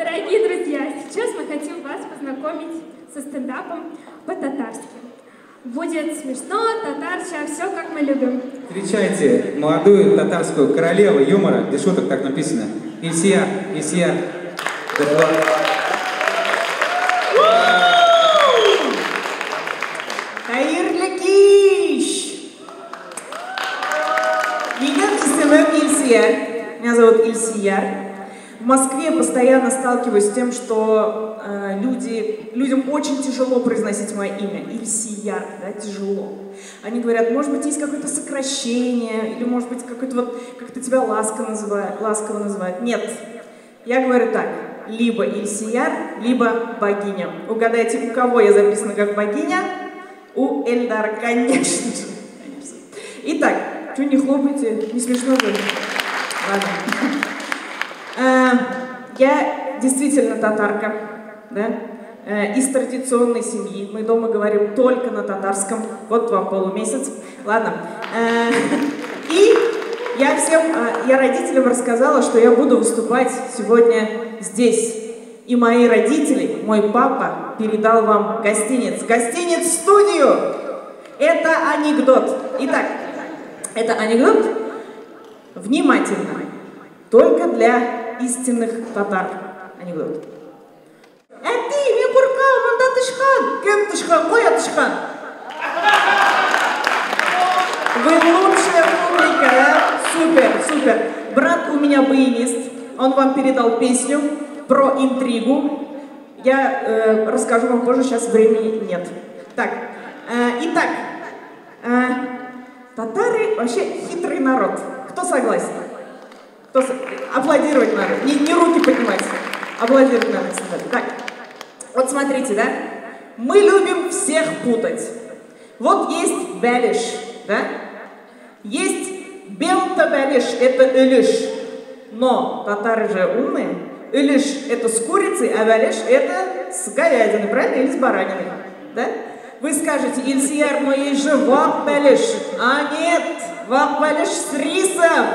Дорогие друзья, сейчас мы хотим вас познакомить со стендапом по-татарски. Будет смешно, татарча, все как мы любим. Встречайте молодую татарскую королеву юмора, для шуток так написано. Ильсия. Хайырлы киш! Меня зовут Ильсияр. В Москве постоянно сталкиваюсь с тем, что людям очень тяжело произносить мое имя. Ильсияр, да, тяжело. Они говорят, может быть, есть какое-то сокращение, или, может быть, какое-то вот, как-то тебя ласково называют. Нет, я говорю так, либо Ильсияр, либо богиня. Угадайте, у кого я записана как богиня? У Эльдара, конечно же. Итак, что не хлопаете, не смешно же? Ладно. Я действительно татарка, да? Из традиционной семьи. Мы дома говорим только на татарском. Вот вам полумесяц. Ладно. И я родителям рассказала, что я буду выступать сегодня здесь. И мои родители, мой папа передал вам гостиниц-студию. Это анекдот. Итак, это анекдот. Внимательно. Только для истинных татар. Анекдот. Әти, мен қорқам, мында тышқан. Кем тышқан? Қоя тышқан. Вы лучшая публика, да? Супер. Брат у меня баянист. Он вам передал песню про интригу. Я расскажу вам позже, сейчас времени нет. Так, итак, татары вообще хитрый народ. Кто согласен? Аплодировать надо, не руки поднимать, аплодировать надо. Так, вот смотрите, да? Мы любим всех путать. Вот есть бәлиш, да? Есть бемта-бәлиш, это ылыш. Но татары же умные. Ылыш это с курицей, а бәлиш это с говядиной, правильно? Или с бараниной, да? Вы скажете, Ильсияр, но есть же вак-бәлиш. А нет, вак-бәлиш с рисом.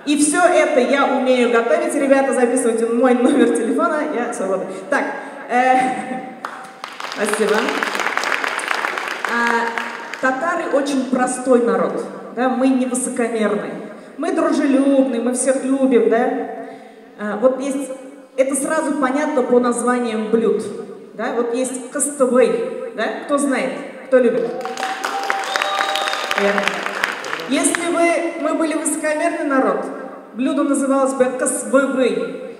И все это я умею готовить. Ребята, записывайте мой номер телефона, я свободна. Так, спасибо. Татары очень простой народ, да? Мы не высокомерные, мы дружелюбные, мы всех любим, да? Вот есть, это сразу понятно по названиям блюд, да? Вот есть кастовый, да? Кто знает, кто любит? Если мы были высокомерный народ, блюдо называлось бы касвывый.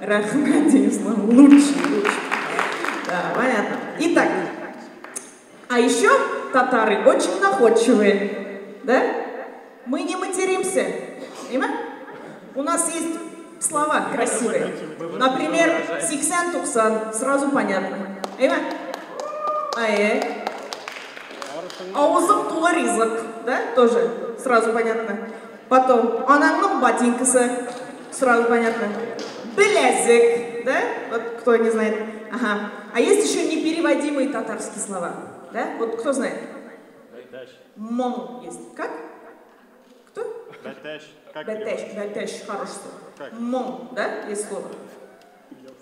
Рахмат, Денислав, лучше. Да, понятно. Итак, а еще татары очень находчивые, да? Мы не материмся, понимаешь? У нас есть слова красивые. Например, сиксан-туксан, сразу понятно. Аузым тула ризык, да, тоже сразу понятно. Потом анаңның ботинкасы, сразу понятно. Белязик, да, вот кто не знает. Ага. А есть еще непереводимые татарские слова, да, вот кто знает? Мон есть. Как? Кто? Бәлтәш, хорошее слово. Мон, да, есть слово.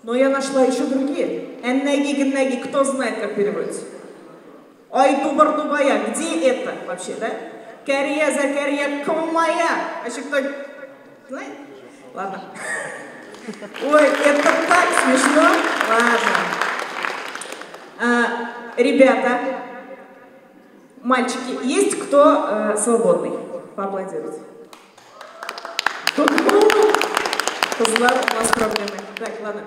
Но я нашла еще другие. Эннеги, кто знает, как переводится? Ой, дубар-дубая, где это вообще, да? Кәрия, закәрия, комая. Вообще кто знает? Ладно. Ой, это так смешно. Ладно. Ребята, мальчики, есть кто свободный? Поаплодируйте. Козлар, у нас проблемы. Так, ладно.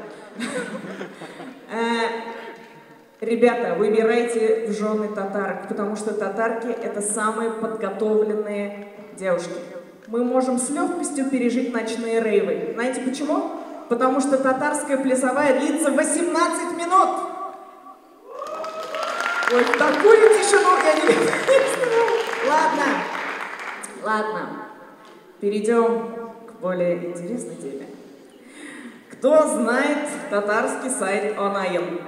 Ребята, выбирайте в жены татарок, потому что татарки – это самые подготовленные девушки. Мы можем с легкостью пережить ночные рейвы. Знаете почему? Потому что татарская плясовая длится 18 минут. Ой, такую тишину я не Ладно. Перейдем к более интересной теме. Кто знает татарский сайт Онайын?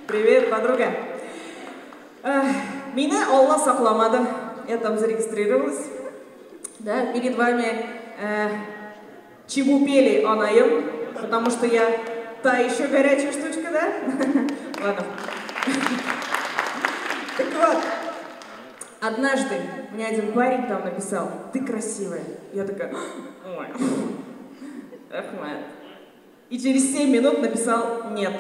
Привет, подруга. Меня Алла сакламады. Я там зарегистрировалась. Да, перед вами Чебупели анайым, потому что я та еще горячая штучка, да? Ладно. Так вот, однажды мне один парень там написал: ты красивая. Я такая: ой, Ахмед. И через 7 минут написал: нет.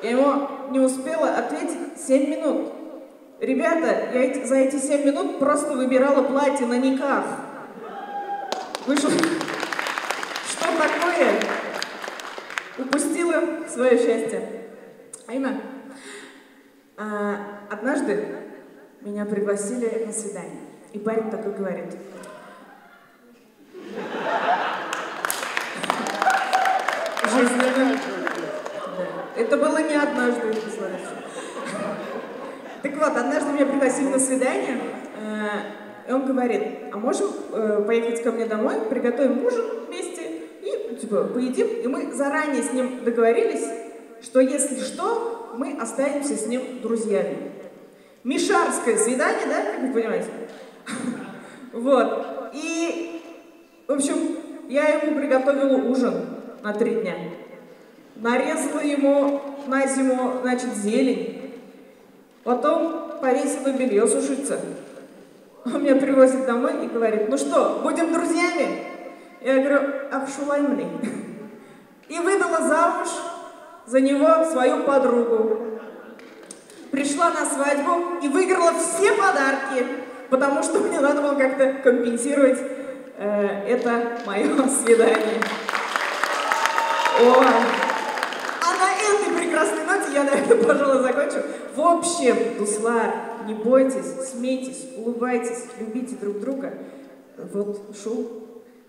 Я ему не успела ответить 7 минут. Ребята, я за эти 7 минут просто выбирала платье на никах. Вы что такое? Упустила свое счастье. Айна, однажды меня пригласили на свидание. И парень такой говорит: жизненно. Да. Это было не однажды, так вот, однажды меня пригласили на свидание, и он говорит: а можем поехать ко мне домой, приготовим ужин вместе и, типа, поедим? И мы заранее с ним договорились, что если что, мы останемся с ним друзьями. Мишарское свидание, да, как вы понимаете? Вот. И, в общем, я ему приготовила ужин на 3 дня. Нарезала ему на зиму, значит, зелень. Потом повесила белье сушиться. Он меня привозит домой и говорит: ну что, будем друзьями? Я говорю: ахшулай мне. И выдала замуж за него свою подругу. Пришла на свадьбу и выиграла все подарки, потому что мне надо было как-то компенсировать это мое свидание. О! А на этой прекрасной ноте я, наверное, пожалуй, закончу. В общем, Дуслар, не бойтесь, смейтесь, улыбайтесь, любите друг друга. Вот шоу.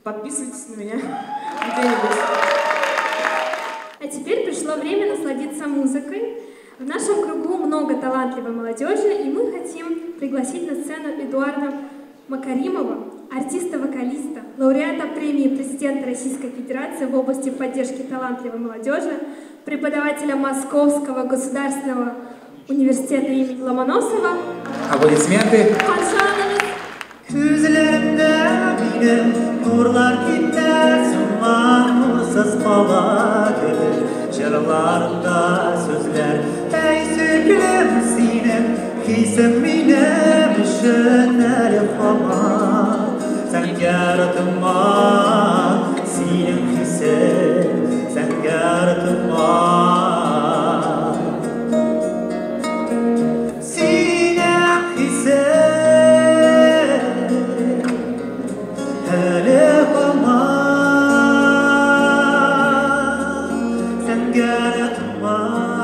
Подписывайтесь на меня где-нибудь. А теперь пришло время насладиться музыкой. В нашем кругу много талантливой молодежи, и мы хотим пригласить на сцену Эдуарда Макаримова, артиста-вокалиста, лауреата премии президента Российской Федерации в области поддержки талантливой молодежи, преподавателя Московского государственного университета имени Ломоносова. Аплодисменты. Sen yaratma, sinem hisse, sen yaratma. Sinem hisse, hele bana, sen yaratma.